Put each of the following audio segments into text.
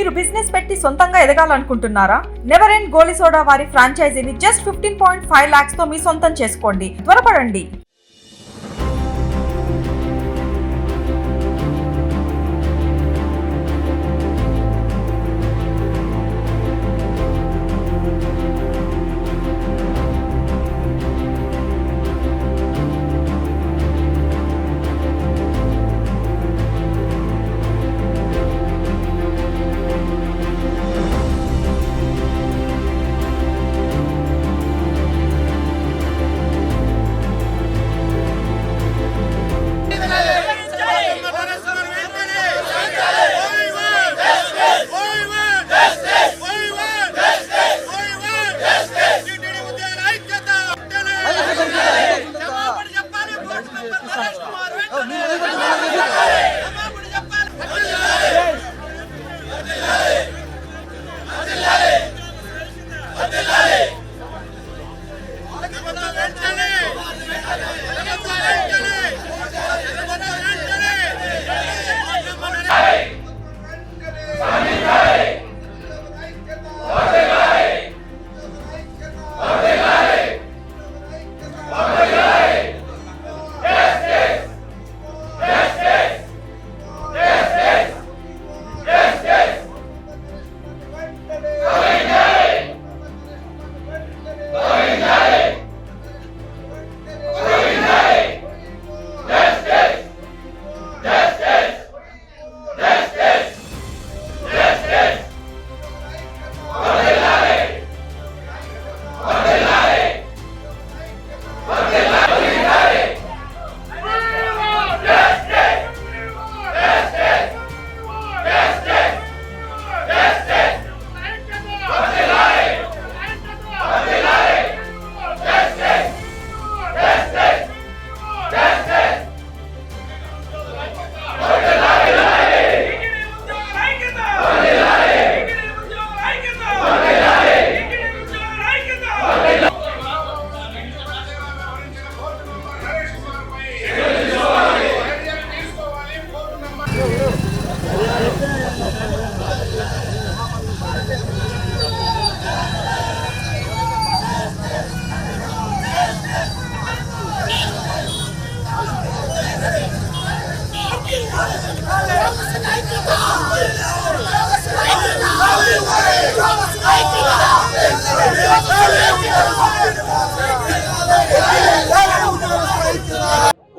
మీరు బిజినెస్ పెట్టి సొంతంగా ఎదగాలనుకుంటున్నారా? నెవర్ ఎండ్ గోలీ సోడా వారి ఫ్రాంచైజీని జస్ట్ 15.5 lakhs తో మీ సొంతం చేసుకోండి. త్వరపడండి.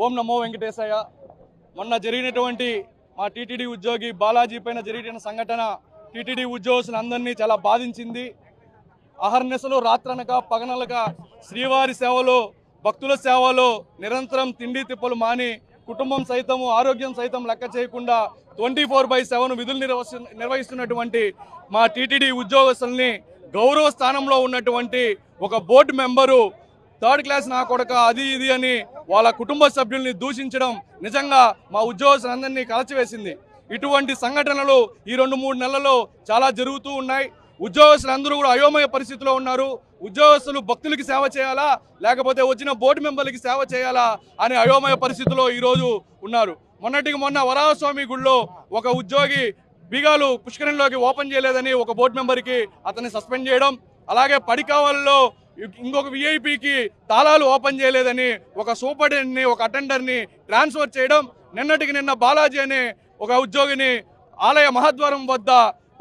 ఓం నమో వెంకటేశయ్య. మొన్న జరిగినటువంటి మా టీటీడీ ఉద్యోగి బాలాజీ పైన జరిగిన సంఘటన టీటీడీ ఉద్యోగులందరినీ చాలా బాధించింది. అహర్నిశలు రాత్రనక పగనలక శ్రీవారి సేవలో భక్తుల సేవలో నిరంతరం తిండి తిప్పలు మాని కుటుంబం సైతము ఆరోగ్యం సైతం లెక్క చేయకుండా 24/7 విధులు నిర్వహిస్తున్నటువంటి మా టీటీడీ ఉద్యోగస్తుల్ని గౌరవ స్థానంలో ఉన్నటువంటి ఒక బోర్డు మెంబరు 3rd క్లాస్ నా కొడక అది ఇది అని వాళ్ళ కుటుంబ సభ్యుల్ని దూషించడం నిజంగా మా ఉద్యోగస్తులందరినీ కలచివేసింది. ఇటువంటి సంఘటనలు ఈ 2-3 నెలల్లో చాలా జరుగుతూ ఉన్నాయి. ఉద్యోగస్తులందరూ కూడా అయోమయ పరిస్థితిలో ఉన్నారు. ఉద్యోగస్తులు భక్తులకి సేవ చేయాలా లేకపోతే వచ్చిన బోర్డు మెంబర్లకి సేవ చేయాలా అనే అయోమయ పరిస్థితిలో ఈరోజు ఉన్నారు. మొన్నటికి మొన్న వరాహస్వామి గుడిలో ఒక ఉద్యోగి బీగాలు పుష్కరంలోకి ఓపెన్ చేయలేదని ఒక బోర్డు మెంబర్కి అతన్ని సస్పెండ్ చేయడం, అలాగే పడికావల్లో ఇంకొక విఐపికి తాళాలు ఓపెన్ చేయలేదని ఒక సూపరింటెండెంట్ని ఒక అటెండర్ని ట్రాన్స్ఫర్ చేయడం, నిన్నటికి నిన్న బాలాజీ అనే ఒక ఉద్యోగిని ఆలయ మహాద్వారం వద్ద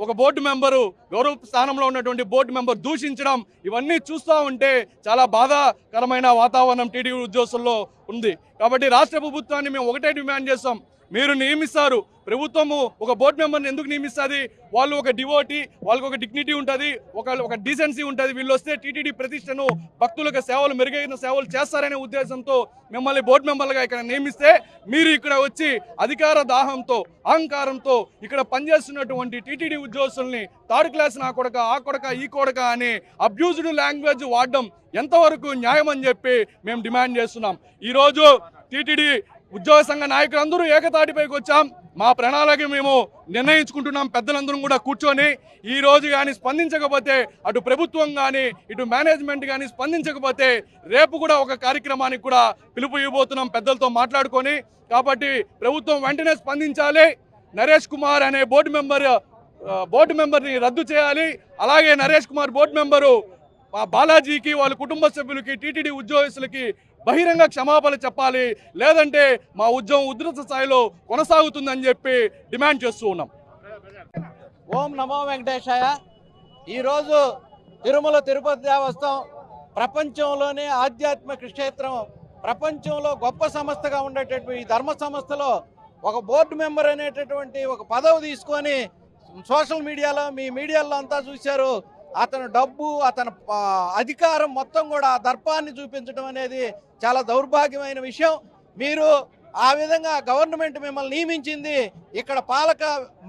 ఒక బోర్డు మెంబరు గౌరవ స్థానంలో ఉన్నటువంటి బోర్డు మెంబర్ దూషించడం, ఇవన్నీ చూస్తూ ఉంటే చాలా బాధాకరమైన వాతావరణం టీటీడీ ఉద్యోగుల్లో ఉంది. కాబట్టి రాష్ట్ర ప్రభుత్వాన్ని మేము ఒకటే డిమాండ్ చేస్తాం, మీరు నియమిస్తారు, ప్రభుత్వము ఒక బోర్డు మెంబర్ని ఎందుకు నియమిస్తుంది? వాళ్ళు ఒక డివోటీ, వాళ్ళకి ఒక డిగ్నిటీ ఉంటుంది, ఒక డీసెన్సీ ఉంటుంది. వీళ్ళు వస్తే టీటీడీ ప్రతిష్టను భక్తులకు సేవలు మెరుగైన సేవలు చేస్తారనే ఉద్దేశంతో మిమ్మల్ని బోర్డు మెంబర్లుగా ఇక్కడ నియమిస్తే మీరు ఇక్కడ వచ్చి అధికార దాహంతో అహంకారంతో ఇక్కడ పనిచేస్తున్నటువంటి టీటీడీ ఉద్యోగుల్ని 3rd క్లాస్ నా కొడక ఆ కొడక ఈ కొడక అని అబ్యూజ్డ్ లాంగ్వేజ్ వాడడం ఎంతవరకు న్యాయం అని చెప్పి మేము డిమాండ్ చేస్తున్నాం. ఈరోజు టీటీడీ ఉద్యోగ సంఘ నాయకులందరూ ఏకతాటిపైకి వచ్చాం. మా ప్రణాళిక మేము నిర్ణయించుకుంటున్నాం. పెద్దలందరం కూడా కూర్చొని ఈ రోజు కానీ స్పందించకపోతే అటు ప్రభుత్వం కానీ ఇటు మేనేజ్మెంట్ కానీ స్పందించకపోతే రేపు కూడా ఒక కార్యక్రమానికి కూడా పిలుపు ఇవ్వబోతున్నాం పెద్దలతో మాట్లాడుకొని. కాబట్టి ప్రభుత్వం వెంటనే స్పందించాలి. నరేష్ కుమార్ అనే బోర్డు మెంబర్ బోర్డు మెంబర్ని రద్దు చేయాలి. అలాగే నరేష్ కుమార్ బోర్డు మెంబరు బాలాజీకి వాళ్ళ కుటుంబ సభ్యులకి టీటీడీ ఉద్యోగస్తులకి బహిరంగ క్షమాపణ చెప్పాలి, లేదంటే మా ఉద్యమం ఉధృత స్థాయిలో కొనసాగుతుందని చెప్పి డిమాండ్ చేస్తూ ఉన్నాం. ఓం నమో వెంకటేశాయ. ఈరోజు తిరుమల తిరుపతి దేవస్థానం ప్రపంచంలోనే ఆధ్యాత్మిక క్షేత్రం, ప్రపంచంలో గొప్ప సంస్థగా ఉండేటటువంటి ఈ ధర్మ సంస్థలో ఒక బోర్డు మెంబర్ అనేటటువంటి ఒక పదవి తీసుకొని సోషల్ మీడియాలో మీ మీడియాలో అంతా చూశారు. అతను డబ్బు, అతని అధికారం మొత్తం కూడా దర్పాన్ని చూపించడం అనేది చాలా దౌర్భాగ్యమైన విషయం. మీరు ఆ విధంగా గవర్నమెంట్ మిమ్మల్ని నియమించింది ఇక్కడ పాలక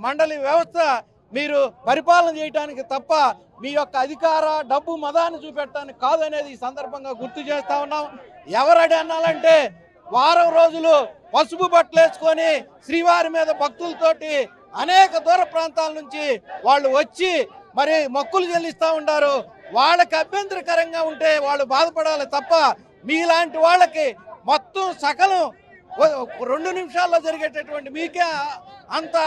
మండలి వ్యవస్థ మీరు పరిపాలన చేయడానికి తప్ప మీ యొక్క అధికార డబ్బు మదాన్ని చూపెట్టడానికి కాదనేది ఈ సందర్భంగా గుర్తు చేస్తా ఉన్నాం. ఎవరడి అన్నాలంటే వారం రోజులు పసుపు బట్టలు వేసుకొని శ్రీవారి మీద భక్తులతోటి అనేక దూర ప్రాంతాల నుంచి వాళ్ళు వచ్చి మరి మొక్కులు చెల్లిస్తూ ఉంటారు. వాళ్ళకి అభ్యంతరకరంగా ఉంటే వాళ్ళు బాధపడాలి తప్ప మీలాంటి వాళ్ళకి మొత్తం సకలం 2 నిమిషాల్లో జరిగేటటువంటి మీకే అంత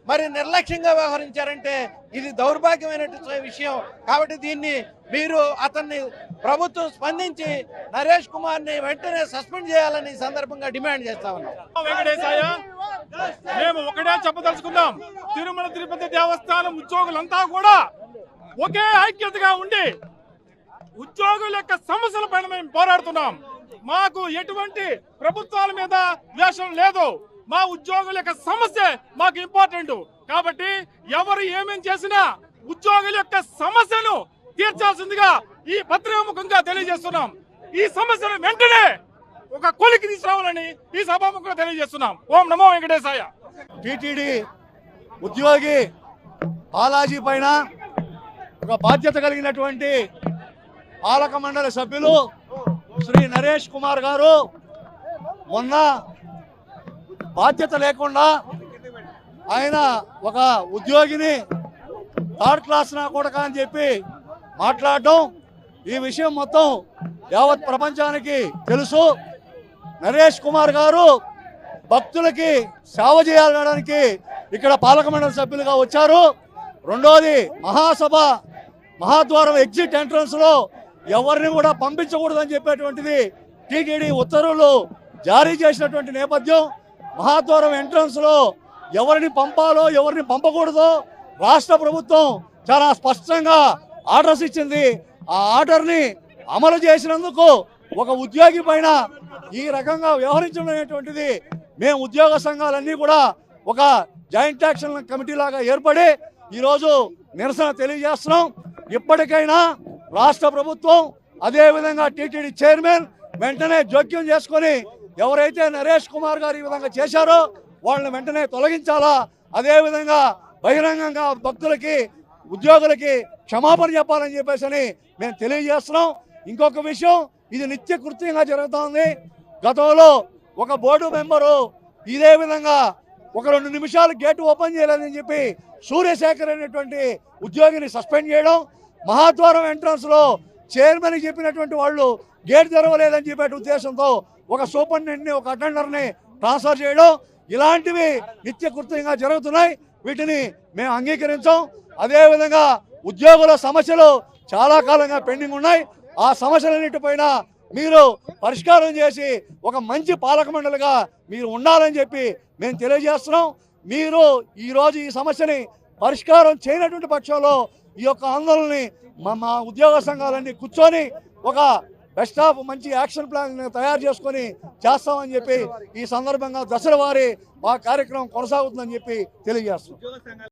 మరి నిర్లక్ష్యంగా వ్యవహరించారంటే ఇది దౌర్భాగ్యమైనటువంటి విషయం. కాబట్టి దీన్ని మీరు అతన్ని ప్రభుత్వం స్పందించి నరేష్ కుమార్ని వెంటనే సస్పెండ్ చేయాలని ఈ సందర్భంగా డిమాండ్ చేస్తా ఉన్నాం. వెంకటేశయ్య, మేము ఒకటే చెప్పదలుచుకున్నాం. తిరుమల తిరుపతి దేవస్థానం ఉద్యోగులంతా కూడా ఒకే ఐక్యతగా ఉండి ఉద్యోగుల యొక్క సమస్యల పైన మేము పోరాడుతున్నాం. మాకు ఎటువంటి ప్రభుత్వాల మీద ద్వేషం లేదు. మా ఉద్యోగుల యొక్క సమస్య మాకు ఇంపార్టెంట్. కాబట్టి ఎవరు ఏమేం చేసినా ఉద్యోగుల యొక్క సమస్యను తీర్చాల్సిందిగా ఈ పత్రికాముఖంగా తెలియజేస్తున్నాం. ఈ సమస్యను వెంటనే ఒక కొలికి తీసుకురావాలని ఈ సభాముఖంగా తెలియజేస్తున్నాం. ఓం నమో వెంకటేశాయ. టీటీడీ ఉద్యోగి బాలాజీ పైన ఒక బాధ్యత కలిగినటువంటి పాలక మండలి సభ్యులు శ్రీ నరేష్ కుమార్ గారు మొన్న బాధ్యత లేకుండా ఆయన ఒక ఉద్యోగిని థర్డ్ క్లాస్ నా కొడక అని చెప్పి మాట్లాడడం, ఈ విషయం మొత్తం యావత్ ప్రపంచానికి తెలుసు. నరేష్ కుమార్ గారు భక్తులకి సేవ చేయాలనడానికి ఇక్కడ పాలక మండలి సభ్యులుగా వచ్చారు. రెండోది మహాసభ మహాద్వారం ఎగ్జిట్ ఎంట్రన్స్లో ఎవరిని కూడా పంపించకూడదని చెప్పేటువంటిది టీటీడీ ఉత్తర్వులు జారీ చేసినటువంటి నేపథ్యం. మహాద్వారం ఎంట్రన్స్లో ఎవరిని పంపాలో ఎవరిని పంపకూడదో రాష్ట్ర ప్రభుత్వం చాలా స్పష్టంగా ఆర్డర్స్ ఇచ్చింది. ఆ ఆర్డర్ని అమలు చేసినందుకు ఒక ఉద్యోగి పైన ఈ రకంగా వ్యవహరించడం అనేటువంటిది మేము ఉద్యోగ సంఘాలన్నీ కూడా ఒక జాయింట్ యాక్షన్ కమిటీ లాగా ఏర్పడి ఈరోజు నిరసన తెలియజేస్తున్నాం. ఇప్పటికైనా రాష్ట్ర ప్రభుత్వం అదేవిధంగా టీటీడీ చైర్మన్ వెంటనే జోక్యం చేసుకొని ఎవరైతే నరేష్ కుమార్ గారు ఈ విధంగా చేశారో వాళ్ళని వెంటనే తొలగించాలా, అదేవిధంగా బహిరంగంగా భక్తులకి ఉద్యోగులకి క్షమాపణ చెప్పాలని చెప్పేసి మేము తెలియజేస్తున్నాం. ఇంకొక విషయం, ఇది నిత్య కృత్యంగా జరుగుతోంది. గతంలో ఒక బోర్డు మెంబరు ఇదే విధంగా ఒక 2 నిమిషాలు గేటు ఓపెన్ చేయలేదని చెప్పి సూర్యశేఖర్ అనేటువంటి ఉద్యోగిని సస్పెండ్ చేయడం, మహాద్వారం ఎంట్రన్స్లో చైర్మన్కి చెప్పినటువంటి వాళ్ళు గేట్ తెరవలేదని చెప్పే ఉద్దేశంతో ఒక సూపరింటెండెంట్ని ఒక అటెండర్ని ట్రాన్స్ఫర్ చేయడం, ఇలాంటివి నిత్య కృత్యంగా జరుగుతున్నాయి. వీటిని మేము అంగీకరించాం. అదేవిధంగా ఉద్యోగుల సమస్యలు చాలా కాలంగా పెండింగ్ ఉన్నాయి. ఆ సమస్యలన్నిటిపైన మీరు పరిష్కారం చేసి ఒక మంచి పాలక మండలిగా మీరు ఉండాలని చెప్పి మేము తెలియజేస్తున్నాం. మీరు ఈరోజు ఈ సమస్యని పరిష్కారం చేయనటువంటి పక్షంలో ఈ యొక్క ఆందోళనని మా ఉద్యోగ సంఘాలన్నీ కూర్చొని ఒక బెస్ట్ ఆఫ్ మంచి యాక్షన్ ప్లాన్ తయారు చేసుకొని చేస్తామని చెప్పి ఈ సందర్భంగా దశల వారి మా కార్యక్రమం కొనసాగుతుందని చెప్పి తెలియజేస్తున్నాం.